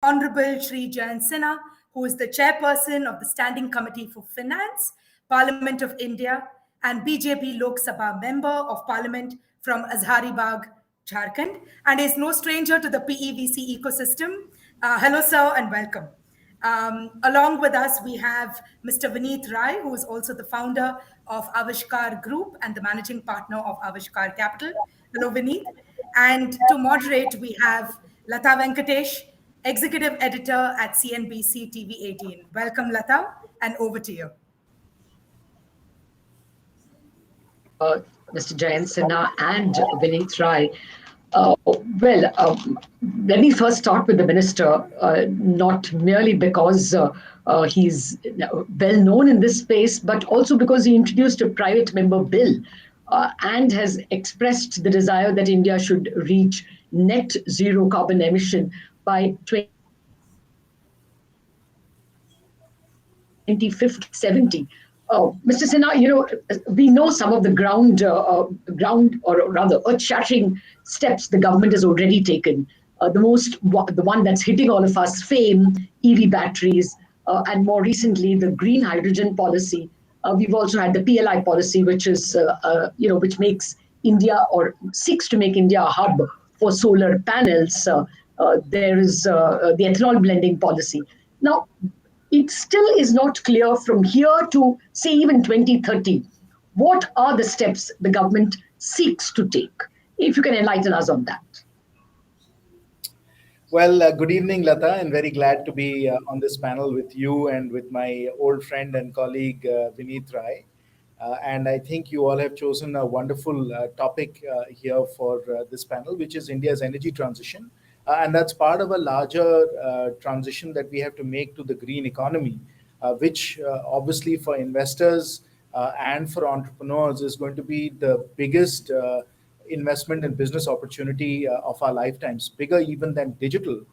Honorable Shri Jayant Sinha, who is the chairperson of the Standing Committee for Finance, Parliament of India, and BJP Lok Sabha member of Parliament from Azharibagh, Jharkhand, and is no stranger to the PEVC ecosystem. Hello, sir, and welcome. Along with us, we have Mr. Vineet Rai, who is also the founder of Avishkar Group and the managing partner of Avishkar Capital. Hello, Vineet. And to moderate, we have Lata Venkatesh, executive editor at CNBC TV 18. Welcome, Lata, and over to you. Mr. Jayant Sinha and Vineet Rai. Let me first start with the minister, not merely because he's well known in this space, but also because he introduced a private member bill and has expressed the desire that India should reach net zero carbon emission by 2050-70. Mr. Sinha, we know some of the ground or rather earth-shattering steps the government has already taken. The one that's hitting all of us, FAME, EV batteries, and more recently the green hydrogen policy. We've also had the PLI policy, which is which makes India or seeks to make India a hub for solar panels. There is the ethanol blending policy. Now, it still is not clear from here to, say, even 2030, what are the steps the government seeks to take? If you can enlighten us on that. Well, good evening, Lata, and very glad to be on this panel with you and with my old friend and colleague, Vineet Rai. And I think you all have chosen a wonderful topic here for this panel, which is India's energy transition. And that's part of a larger transition that we have to make to the green economy, which obviously for investors and for entrepreneurs is going to be the biggest investment and business opportunity of our lifetimes, bigger even than digital,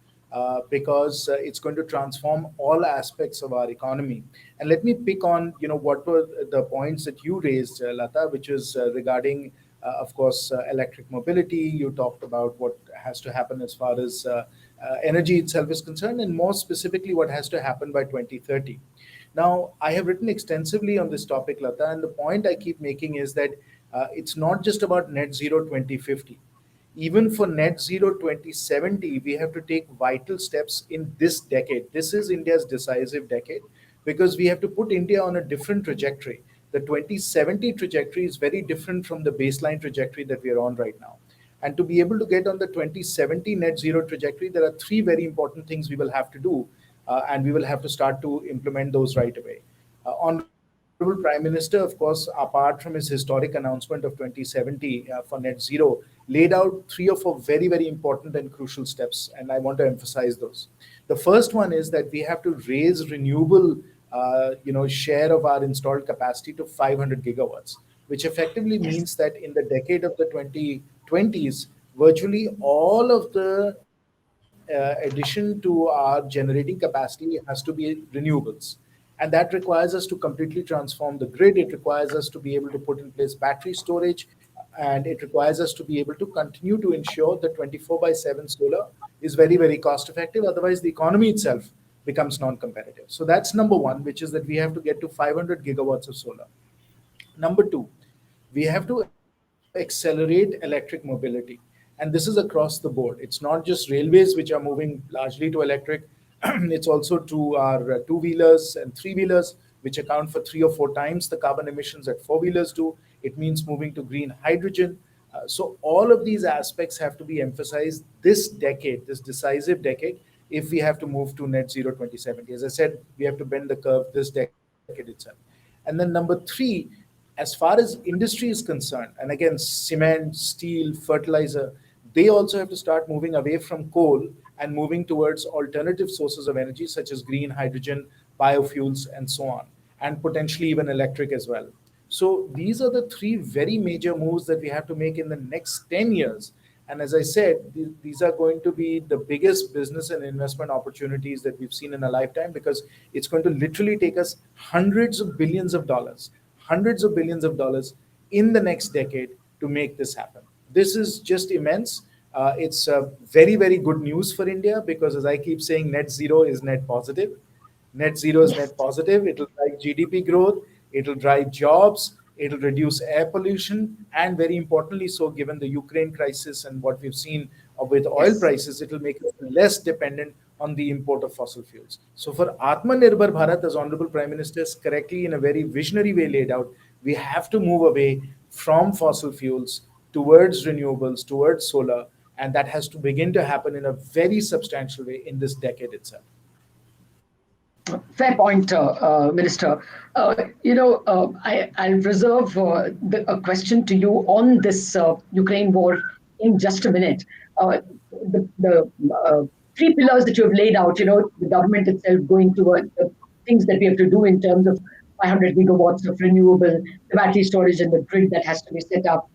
because it's going to transform all aspects of our economy. And let me pick on, what were the points that you raised, Lata, which is regarding of course, electric mobility. You talked about what has to happen as far as energy itself is concerned, and more specifically, what has to happen by 2030. Now, I have written extensively on this topic, Lata, and the point I keep making is that it's not just about net zero 2050. Even for net zero 2070, we have to take vital steps in this decade. This is India's decisive decade because we have to put India on a different trajectory. The 2070 trajectory is very different from the baseline trajectory that we are on right now. And to be able to get on the 2070 net zero trajectory, there are three very important things we will have to do, and we will have to start to implement those right away. Honorable Prime Minister, of course, apart from his historic announcement of 2070 for net zero, laid out three or four very, very important and crucial steps, and I want to emphasize those. The first one is that we have to raise renewable share of our installed capacity to 500 gigawatts, which effectively means that in the decade of the 2020s, virtually all of the addition to our generating capacity has to be renewables. And that requires us to completely transform the grid. It requires us to be able to put in place battery storage, and it requires us to be able to continue to ensure that 24/7 solar is very, very cost effective. Otherwise, the economy itself becomes non-competitive. So that's number one, which is that we have to get to 500 gigawatts of solar. Number two, we have to accelerate electric mobility. And this is across the board. It's not just railways, which are moving largely to electric. It's also to our two-wheelers and three-wheelers, which account for 3 or 4 times the carbon emissions that four-wheelers do. It means moving to green hydrogen. So all of these aspects have to be emphasized this decade, this decisive decade, if we have to move to net zero 2070. As I said, we have to bend the curve this decade itself. And then number three, as far as industry is concerned, and again, cement, steel, fertilizer, they also have to start moving away from coal and moving towards alternative sources of energy, such as green hydrogen, biofuels, and so on, and potentially even electric as well. So these are the three very major moves that we have to make in the next 10 years. And as I said, these are going to be the biggest business and investment opportunities that we've seen in a lifetime, because it's going to literally take us hundreds of billions of dollars in the next decade to make this happen. This is just immense. It's very, very good news for India because, as I keep saying, net zero is net positive. Net zero is net Yes. positive. It'll drive GDP growth, it'll drive jobs, it'll reduce air pollution, and very importantly, so given the Ukraine crisis and what we've seen with oil Yes. prices, it'll make us less dependent on the import of fossil fuels. So, for Atmanirbhar Bharat, as Honorable Prime Minister has correctly in a very visionary way laid out, we have to move away from fossil fuels towards renewables, towards solar, and that has to begin to happen in a very substantial way in this decade itself. Fair point, Minister. I'll reserve a question to you on this Ukraine war in just a minute. The three pillars that you have laid out, the government itself going toward the things that we have to do in terms of 500 gigawatts of renewable, the battery storage and the grid that has to be set up,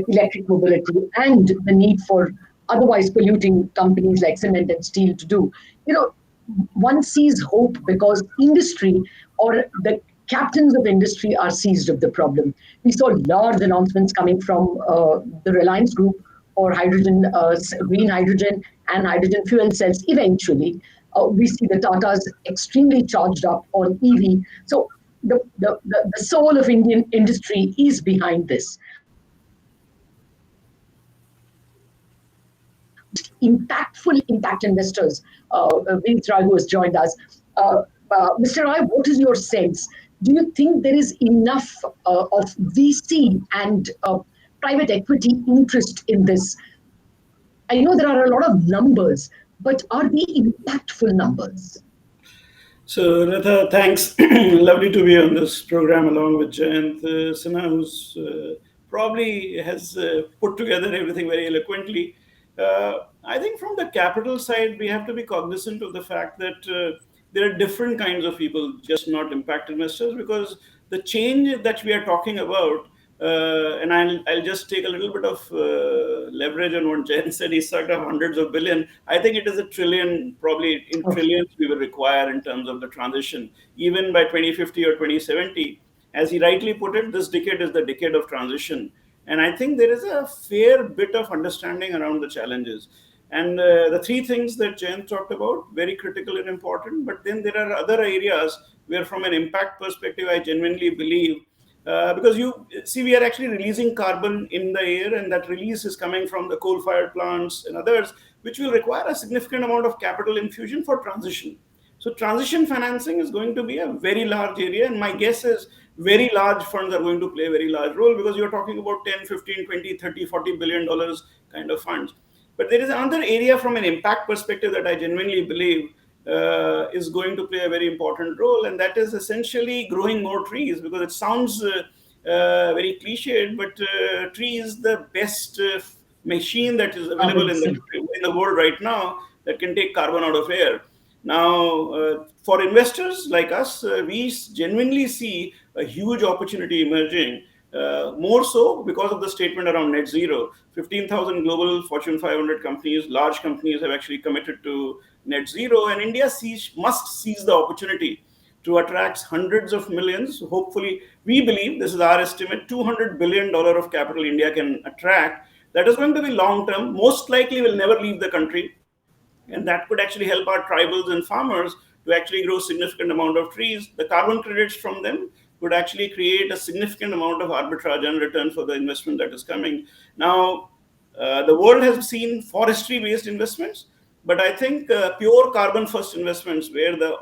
electric mobility, and the need for otherwise polluting companies like cement and steel to do. You know, one sees hope because industry or the captains of industry are seized of the problem. We saw large announcements coming from the Reliance Group for hydrogen, green hydrogen, and hydrogen fuel cells eventually. We see the Tatas extremely charged up on EV. So the soul of Indian industry is behind this. Impactful impact investors, Vinit Rai, who has joined us. Mr. Rai, what is your sense? Do you think there is enough of VC and private equity interest in this? I know there are a lot of numbers, but are they impactful numbers? So, Ratha, thanks. Lovely to be on this program along with Jayant Sinha, who's probably has put together everything very eloquently. I think from the capital side, we have to be cognizant of the fact that there are different kinds of people, just not impact investors, because the change that we are talking about, and I'll just take a little bit of leverage on what Jen said. He started of hundreds of billion. I think it is a trillion, probably in Okay. trillions we will require in terms of the transition, even by 2050 or 2070. As he rightly put it, this decade is the decade of transition. And I think there is a fair bit of understanding around the challenges. And the three things that Jen talked about, very critical and important. But then there are other areas where, from an impact perspective, I genuinely believe because you see, we are actually releasing carbon in the air, and that release is coming from the coal-fired plants and others, which will require a significant amount of capital infusion for transition. So transition financing is going to be a very large area, and my guess is very large funds are going to play a very large role because you're talking about 10, 15, 20, 30, 40 billion dollars kind of funds. But there is another area from an impact perspective that I genuinely believe is going to play a very important role, and that is essentially growing more trees, because it sounds very cliched, but tree is the best machine that is available Carbon in sink. the world right now that can take carbon out of air. Now, for investors like us, we genuinely see a huge opportunity emerging, more so because of the statement around net zero. 15,000 global Fortune 500 companies, large companies, have actually committed to net zero, and India must seize the opportunity to attract hundreds of millions. Hopefully, we believe, this is our estimate, $200 billion of capital India can attract. That is going to be long term, most likely will never leave the country, and that could actually help our tribals and farmers to actually grow significant amount of trees. The carbon credits from them could actually create a significant amount of arbitrage and return for the investment that is coming. Now, the world has seen forestry based investments, but I think pure carbon first investments, where the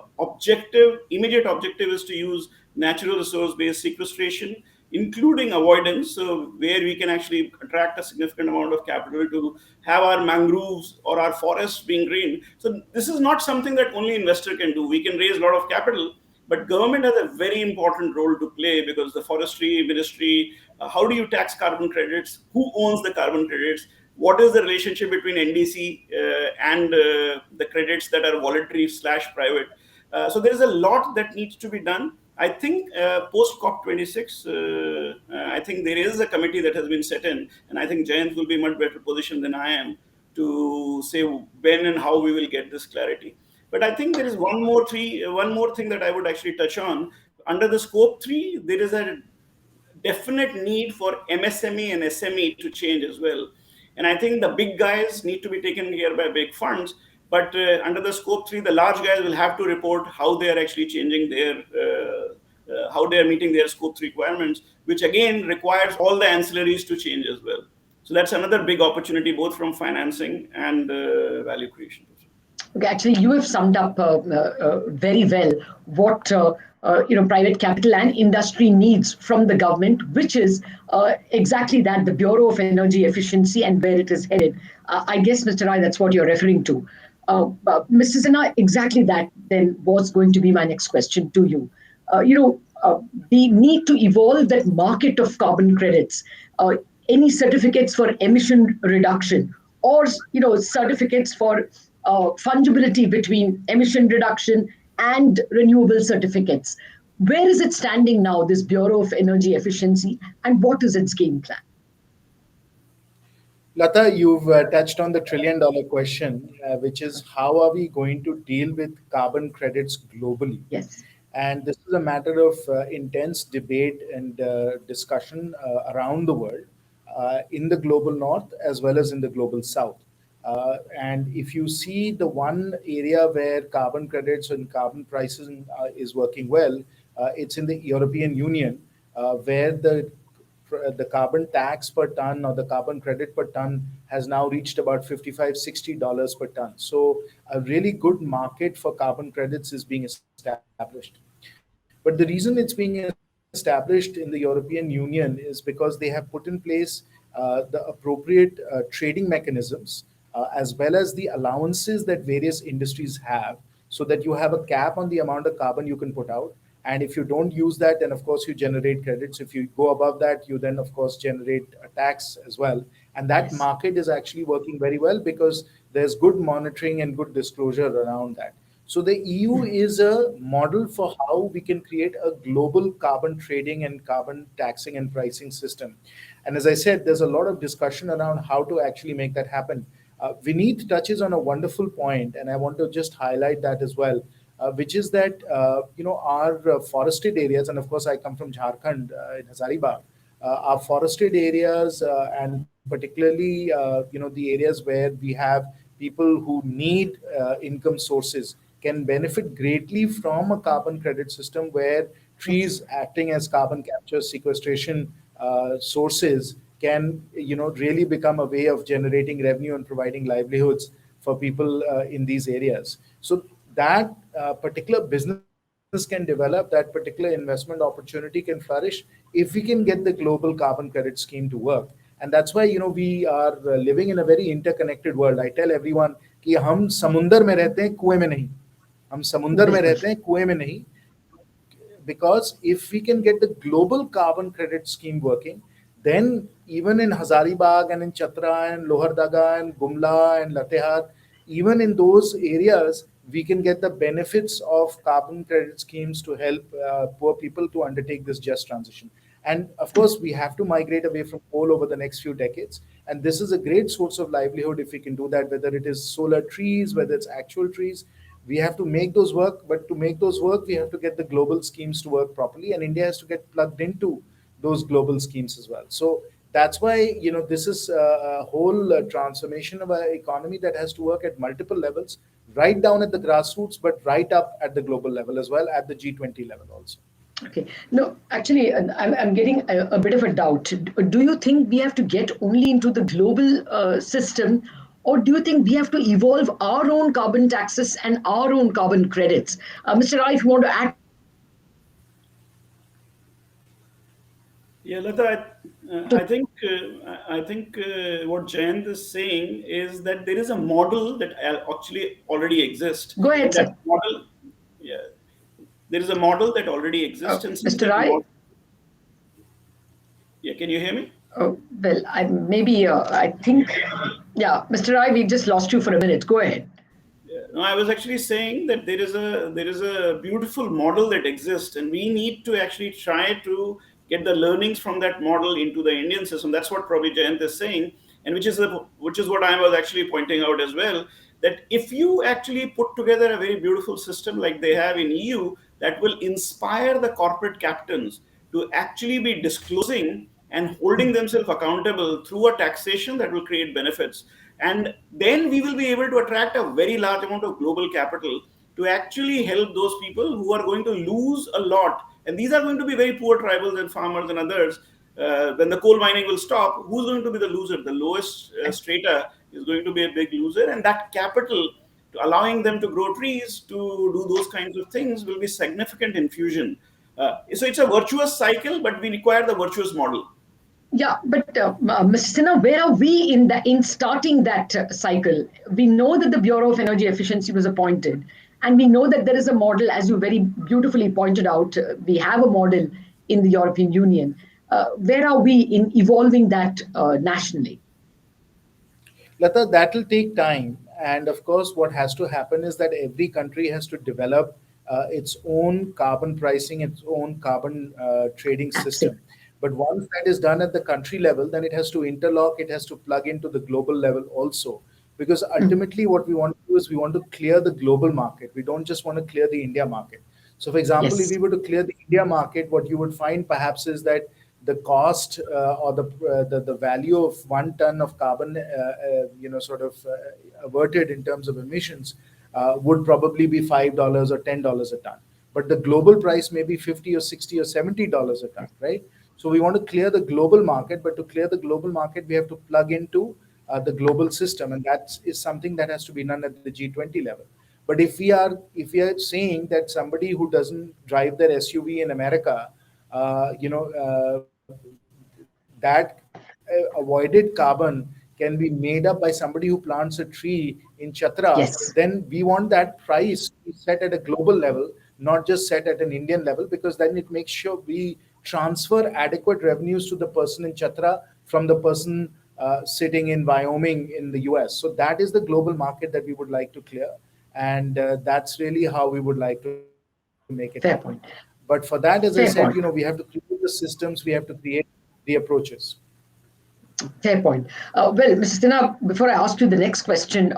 immediate objective is to use natural resource based sequestration, including avoidance, so where we can actually attract a significant amount of capital to have our mangroves or our forests being green. So this is not something that only investor can do. We can raise a lot of capital, but government has a very important role to play, because the forestry ministry, how do you tax carbon credits? Who owns the carbon credits? What is the relationship between NDC and the credits that are voluntary / private? So there is a lot that needs to be done. I think post COP26, I think there is a committee that has been set in, and I think Jayant will be much better positioned than I am to say when and how we will get this clarity. But I think there is one more thing that I would actually touch on. Under the scope 3, there is a definite need for MSME and SME to change as well. And I think the big guys need to be taken care by big funds. But under the scope 3, the large guys will have to report how they are actually changing their how they are meeting their scope 3 requirements, which again requires all the ancillaries to change as well. So that's another big opportunity, both from financing and value creation. Okay, actually, you have summed up very well what private capital and industry needs from the government, which is exactly that, the Bureau of Energy Efficiency and where it is headed. I guess, Mr. Rai, that's what you're referring to. Mr. Sinha, exactly that then was going to be my next question to you. The need to evolve that market of carbon credits, any certificates for emission reduction, or certificates for fungibility between emission reduction and renewable certificates. Where is it standing now, this Bureau of Energy Efficiency, and what is its game plan? Lata, you've touched on the $1 trillion question, which is how are we going to deal with carbon credits globally? Yes. And this is a matter of intense debate and discussion around the world, in the global north as well as in the global south. And if you see the one area where carbon credits and carbon pricing is working well, it's in the European Union, where the carbon tax per ton or the carbon credit per ton has now reached about $55-60 per ton. So a really good market for carbon credits is being established. But the reason it's being established in the European Union is because they have put in place the appropriate trading mechanisms, as well as the allowances that various industries have, so that you have a cap on the amount of carbon you can put out. And if you don't use that, then of course you generate credits. If you go above that, you then of course generate a tax as well. And that Yes. market is actually working very well because there's good monitoring and good disclosure around that. So the EU is a model for how we can create a global carbon trading and carbon taxing and pricing system. And as I said, there's a lot of discussion around how to actually make that happen. Vineet touches on a wonderful point, and I want to just highlight that as well, which is that our forested areas, and of course I come from Jharkhand in Hazaribagh, our forested areas, and particularly the areas where we have people who need income sources can benefit greatly from a carbon credit system where Yes. trees acting as carbon capture sequestration sources can really become a way of generating revenue and providing livelihoods for people in these areas. So that particular business can develop, that particular investment opportunity can flourish if we can get the global carbon credit scheme to work. And that's why we are living in a very interconnected world. I tell everyone कि हम समुंदर में रहते हैं कुएं में नहीं, हम समुंदर में बिल्कुल. रहते हैं कुएं में नहीं, because if we can get the global carbon credit scheme working, then even in Hazaribagh and in Chatra and Lohardaga and Gumla and Latehar, even in those areas, we can get the benefits of carbon credit schemes to help poor people to undertake this just transition. And of course, we have to migrate away from coal over the next few decades. And this is a great source of livelihood if we can do that, whether it is solar trees, whether it's actual trees. We have to make those work, but to make those work, we have to get the global schemes to work properly, and India has to get plugged into those global schemes as well. So that's why this is a whole transformation of our economy that has to work at multiple levels, right down at the grassroots, but right up at the global level as well, at the G20 level also. Okay. No, actually, I'm getting a bit of a doubt. Do you think we have to get only into the global system, or do you think we have to evolve our own carbon taxes and our own carbon credits? Mr. Rai, if you want to add to that, Yeah, Lata, I think what Jayant is saying is that there is a model that actually already exists, go ahead, and that sir. model, yeah, there is a model that already exists, and since Mr. that Rai? model, yeah, can you hear me? Well, I think, yeah, Mr. Rai, we just lost you for a minute. Go ahead. No, I was actually saying that there is a beautiful model that exists, and we need to actually try to get the learnings from that model into the Indian system. That's what probably Jayant is saying, and which is what I was actually pointing out as well. That if you actually put together a very beautiful system like they have in EU, that will inspire the corporate captains to actually be disclosing and holding themselves accountable through a taxation that will create benefits. And then we will be able to attract a very large amount of global capital to actually help those people who are going to lose a lot. And these are going to be very poor tribals and farmers and others. When the coal mining will stop, who's going to be the loser? The lowest strata is going to be a big loser. And that capital, allowing them to grow trees, to do those kinds of things, will be significant infusion. So it's a virtuous cycle, but we require the virtuous model. Yeah, but Mr. Sinha, where are we in starting that cycle? We know that the Bureau of Energy Efficiency was appointed, and we know that there is a model, as you very beautifully pointed out. We have a model in the European Union. Where are we in evolving that nationally? Lata, that will take time. And of course, what has to happen is that every country has to develop its own carbon pricing, its own carbon trading system. Absolutely. But once that is done at the country level, then it has to interlock, it has to plug into the global level also. Because ultimately, what we want to do is we want to clear the global market. We don't just want to clear the India market. So, for example, if Yes. we were to clear the India market, what you would find perhaps is that the cost or the value of 1 ton of carbon, sort of averted in terms of emissions, would probably be $5 or $10 a ton. But the global price may be 50 or 60 or $70 a ton, right? So we want to clear the global market, but to clear the global market, we have to plug into the global system, and that is something that has to be done at the G20 level. But if we are saying that somebody who doesn't drive their SUV in America, that avoided carbon can be made up by somebody who plants a tree in Chatra, Yes. then we want that price to be set at a global level, not just set at an Indian level, because then it makes sure we transfer adequate revenues to the person in Chatra from the person sitting in Wyoming in the US. So that is the global market that we would like to clear. And that's really how we would like to make it happen. Fair But point. for that, as I said, we Fair have to point. create the systems, we have to create the approaches. Fair point. Well, Mr. Sinha, before I ask you the next question,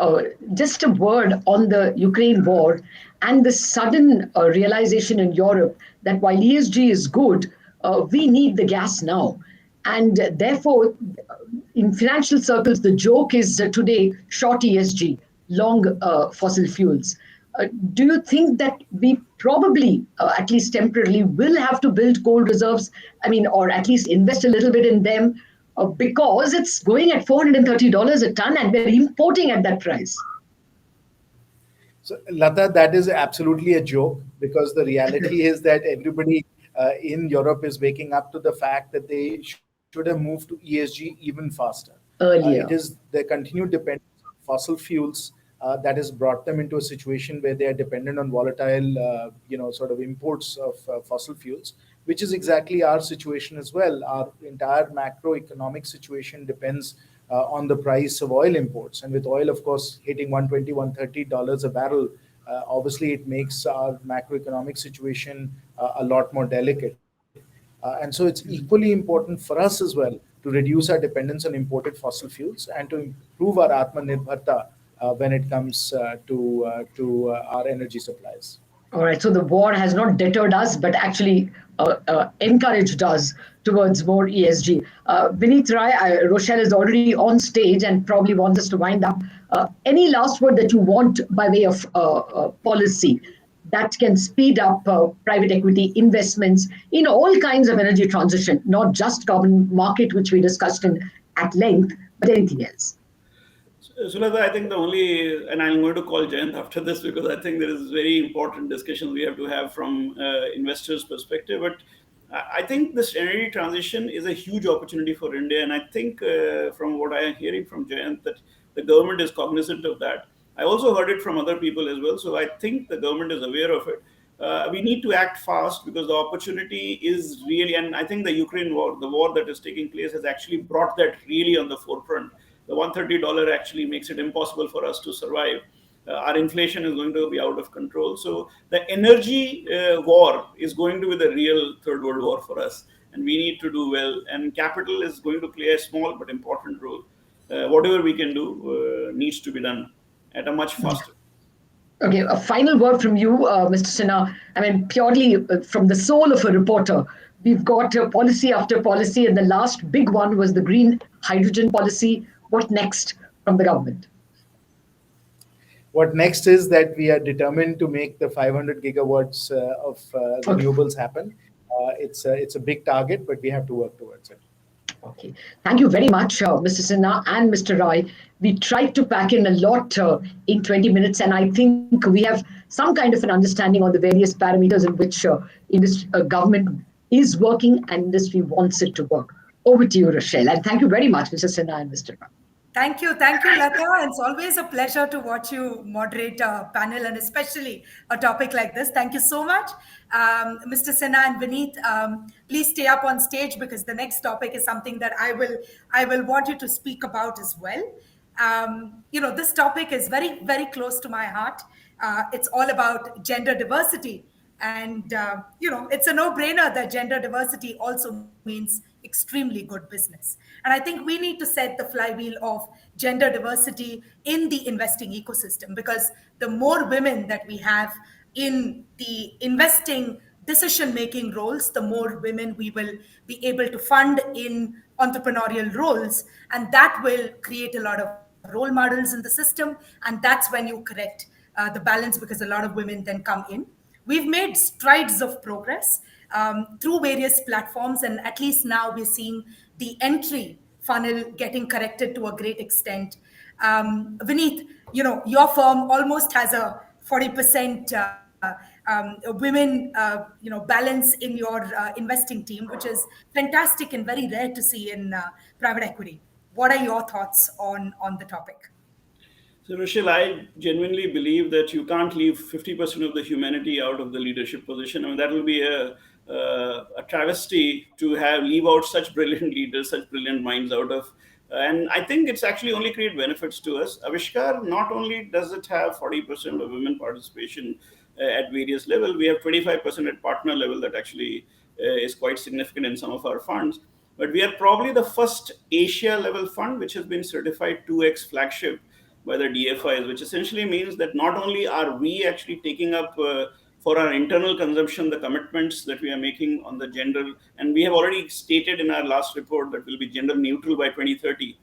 just a word on the Ukraine war and the sudden realization in Europe that while ESG is good, we need the gas now. And therefore, in financial circles, the joke is today short ESG, long fossil fuels. Do you think that we probably, at least temporarily, will have to build coal reserves? I mean, or at least invest a little bit in them because it's going at $430 a ton and we're importing at that price. So, Lata, that is absolutely a joke because the reality is that everybody in Europe is waking up to the fact that they should have moved to ESG even faster. It Earlier. is the continued dependence on fossil fuels that has brought them into a situation where they are dependent on volatile, sort of imports of fossil fuels, which is exactly our situation as well. Our entire macroeconomic situation depends on the price of oil imports. And with oil, of course, hitting 120, $130 a barrel, obviously it makes our macroeconomic situation a lot more delicate. And so it's equally important for us as well to reduce our dependence on imported fossil fuels and to improve our Atmanirbharta when it comes to our energy supplies. All right, so the war has not deterred us, but actually encouraged us towards more ESG. Vineet Rai, Rochelle is already on stage and probably wants us to wind up. Any last word that you want by way of policy that can speed up private equity investments in all kinds of energy transition, not just carbon market, which we discussed in at length, but anything else? Sulata, I think the only, and I'm going to call Jayant after this because I think there is very important discussions we have to have from investors' perspective. But I think this energy transition is a huge opportunity for India, and I think from what I am hearing from Jayant that the government is cognizant of that. I also heard it from other people as well, so I think the government is aware of it. We need to act fast because the opportunity is really, and I think the Ukraine war, the war that is taking place, has actually brought that really on the forefront. The $130 actually makes it impossible for us to survive. Our inflation is going to be out of control. So the energy war is going to be the real third world war for us, and we need to do well. And capital is going to play a small but important role. Whatever we can do needs to be done at a much faster. Okay, a final word from you, Mr. Sinha. I mean, purely from the soul of a reporter. We've got policy after policy, and the last big one was the green hydrogen policy. What next from the government? What next is that we are determined to make the 500 gigawatts of Okay. renewables happen. It's a big target, but we have to work towards it. Okay. Thank you very much, Mr. Sinha and Mr. Roy. We tried to pack in a lot in 20 minutes, and I think we have some kind of an understanding on the various parameters in which government is working and industry wants it to work. Over to you, Rochelle. And thank you very much, Mr. Sinha and Mr. Roy. Thank you, Lata. It's always a pleasure to watch you moderate a panel and especially a topic like this. Thank you so much. Mr. Sinha and Vineet, please stay up on stage because the next topic is something that I will want you to speak about as well. This topic is very, very close to my heart. It's all about gender diversity. And, it's a no brainer that gender diversity also means extremely good business. And I think we need to set the flywheel of gender diversity in the investing ecosystem because the more women that we have in the investing decision making roles, the more women we will be able to fund in entrepreneurial roles. And that will create a lot of role models in the system. And that's when you correct the balance because a lot of women then come in. We've made strides of progress through various platforms, and at least now we're seeing the entry funnel getting corrected to a great extent. Vineet, your firm almost has a 40% women, balance in your investing team, which is fantastic and very rare to see in private equity. What are your thoughts on the topic? So, Rochelle, I genuinely believe that you can't leave 50% of the humanity out of the leadership position. I mean, that will be a travesty to have leave out such brilliant leaders, such brilliant minds out of. And I think it's actually only create benefits to us. Avishkar, not only does it have 40% of women participation at various level, we have 25% at partner level that actually is quite significant in some of our funds. But we are probably the first Asia level fund which has been certified 2x flagship by the DFIs, which essentially means that not only are we actually taking up for our internal consumption the commitments that we are making on the gender, and we have already stated in our last report that we'll be gender neutral by 2030,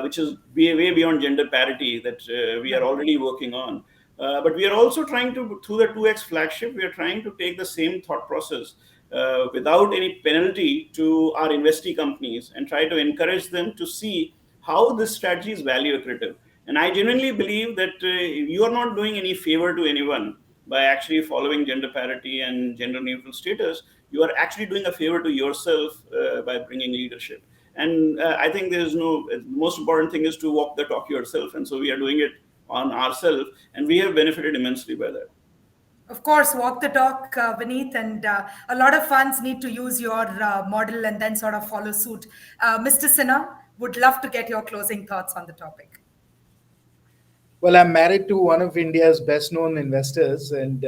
which is way beyond gender parity that we are already working on. But we are also trying to, through the 2x flagship, we are trying to take the same thought process without any penalty to our investee companies and try to encourage them to see how this strategy is value accretive. And I genuinely believe that you are not doing any favor to anyone by actually following gender parity and gender neutral status. You are actually doing a favor to yourself by bringing leadership. And I think there is no, the most important thing is to walk the talk yourself. And so we are doing it on ourselves, and we have benefited immensely by that. Of course, walk the talk, Vineet, and a lot of funds need to use your model and then sort of follow suit. Mr. Sinha, would love to get your closing thoughts on the topic. Well, I'm married to one of India's best known investors, and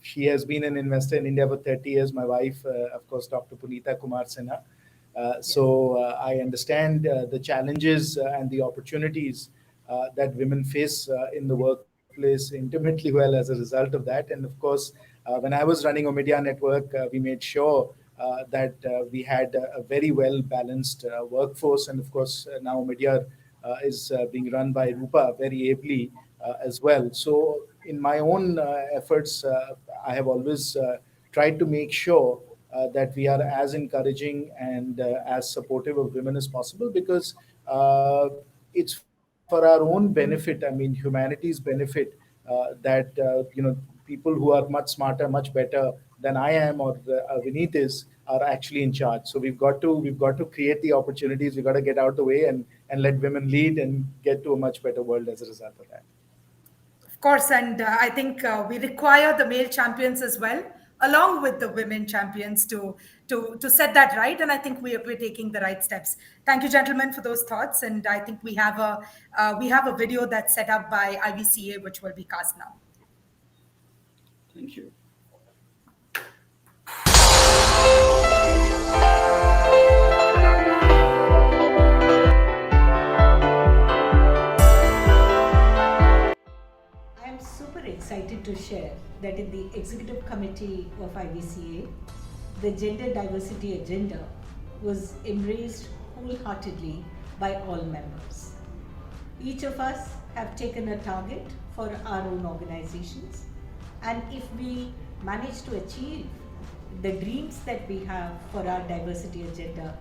she has been an investor in India for 30 years. My wife, of course, Dr. Punita Kumar Sinha. I understand the challenges and the opportunities that women face in the workplace intimately well as a result of that. And of course, when I was running Omidyar Network, we made sure that we had a very well balanced workforce. And of course, now Omidyar is being run by Rupa very ably as well. So, in my own efforts, I have always tried to make sure that we are as encouraging and as supportive of women as possible because it's for our own benefit. I mean, humanity's benefit that people who are much smarter, much better than I am or Vineet is are actually in charge. So we've got to create the opportunities. We've got to get out the way and let women lead and get to a much better world as a result of that. Of course, and I think we require the male champions as well, along with the women champions, to set that right. And I think we're taking the right steps. Thank you, gentlemen, for those thoughts. And I think we have a video that's set up by IVCA, which will be cast now. Thank you. I am super excited to share that in the Executive Committee of IVCA, the gender diversity agenda was embraced wholeheartedly by all members. Each of us have taken a target for our own organizations, and if we manage to achieve the dreams that we have for our diversity agenda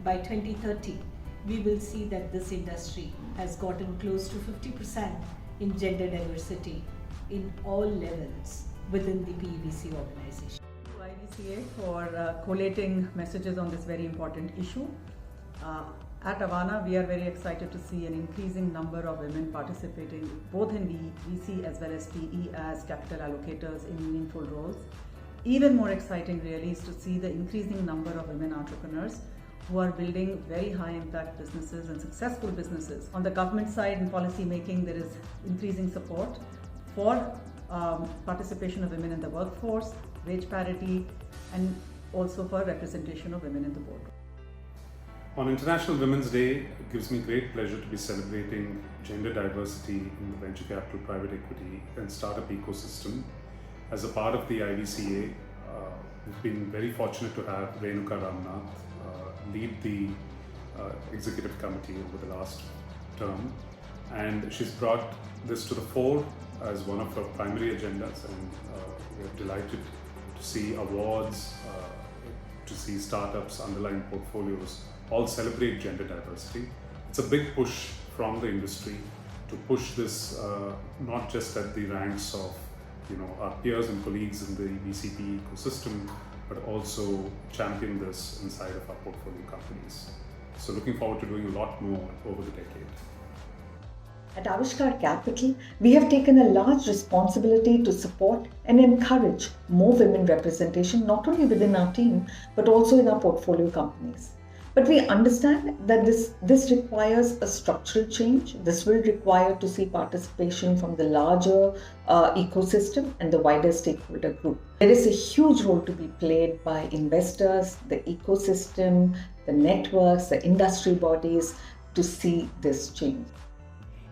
by 2030, we will see that this industry has gotten close to 50% in gender diversity in all levels within the PEVC organization. IVCA for collating messages on this very important issue. At Avana, we are very excited to see an increasing number of women participating both in VC as well as PE as capital allocators in meaningful roles. Even more exciting really is to see the increasing number of women entrepreneurs who are building very high impact businesses and successful businesses. On the government side in policy making, there is increasing support for participation of women in the workforce, wage parity, and also for representation of women in the board. On International Women's Day, it gives me great pleasure to be celebrating gender diversity in the venture capital, private equity and startup ecosystem. As a part of the IVCA, we've been very fortunate to have Renuka Ramnath lead the executive committee over the last term, and she's brought this to the fore as one of her primary agendas, and we're delighted to see awards, to see startups, underlying portfolios all celebrate gender diversity. It's a big push from the industry to push this not just at the ranks of our peers and colleagues in the VCP ecosystem, but also champion this inside of our portfolio companies. So looking forward to doing a lot more over the decade. At Avishkar Capital, we have taken a large responsibility to support and encourage more women representation, not only within our team, but also in our portfolio companies. But we understand that this requires a structural change. This will require to see participation from the larger ecosystem and the wider stakeholder group. There is a huge role to be played by investors, the ecosystem, the networks, the industry bodies to see this change.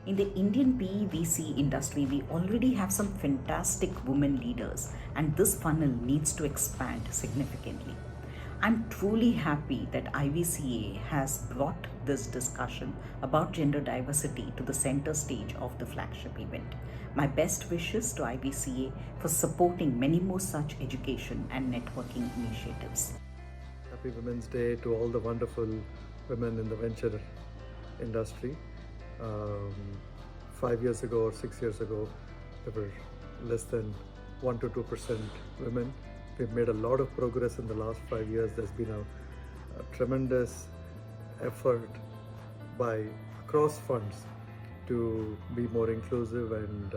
In the Indian PE/VC industry, we already have some fantastic women leaders, and this funnel needs to expand significantly. I'm truly happy that IVCA has brought this discussion about gender diversity to the center stage of the flagship event. My best wishes to IVCA for supporting many more such education and networking initiatives. Happy Women's Day to all the wonderful women in the venture industry. 5 years ago or 6 years ago, there were less than 1 to 2% women. We've made a lot of progress in the last 5 years. There's been a tremendous effort by across funds to be more inclusive, and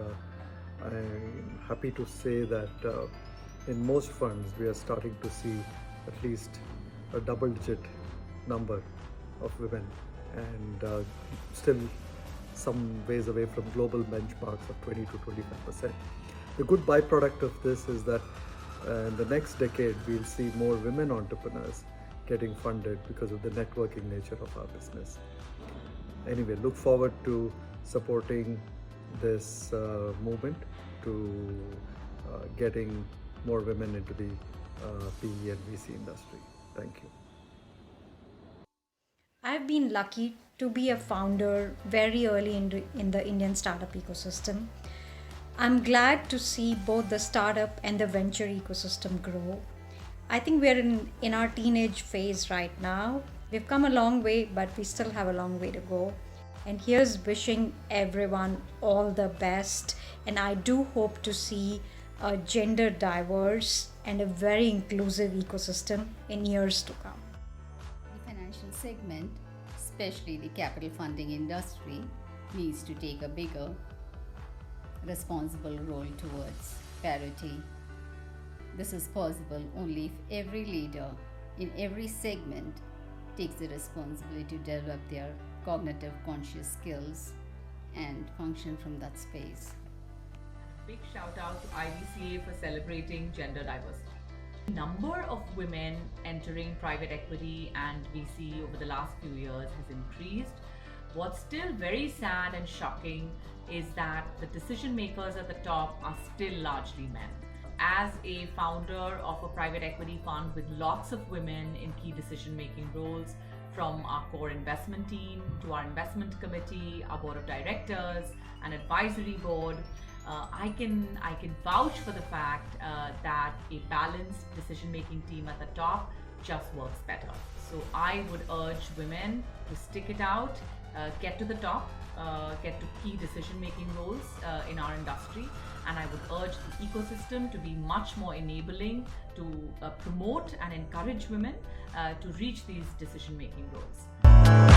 I'm happy to say that in most funds we are starting to see at least a double-digit number of women, and still some ways away from global benchmarks of 20 to 25%. The good byproduct of this is that in the next decade, we'll see more women entrepreneurs getting funded because of the networking nature of our business. Anyway, look forward to supporting this movement to getting more women into the PE and VC industry. Thank you. I've been lucky to be a founder very early in the Indian startup ecosystem. I'm glad to see both the startup and the venture ecosystem grow. I think we're in our teenage phase right now. We've come a long way, but we still have a long way to go. And here's wishing everyone all the best. And I do hope to see a gender diverse and a very inclusive ecosystem in years to come. The financial segment, especially the capital funding industry, needs to take a bigger responsible role towards parity. This is possible only if every leader in every segment takes the responsibility to develop their cognitive conscious skills and function from that space. Big shout out to IVCA for celebrating gender diversity. The number of women entering private equity and VC over the last few years has increased. What's still very sad and shocking is that the decision makers at the top are still largely men. As a founder of a private equity fund with lots of women in key decision-making roles, from our core investment team to our investment committee, our board of directors, and advisory board, I can vouch for the fact that a balanced decision-making team at the top just works better. So I would urge women to stick it out, get to the top, get to key decision-making roles in our industry, and I would urge the ecosystem to be much more enabling to promote and encourage women to reach these decision-making roles.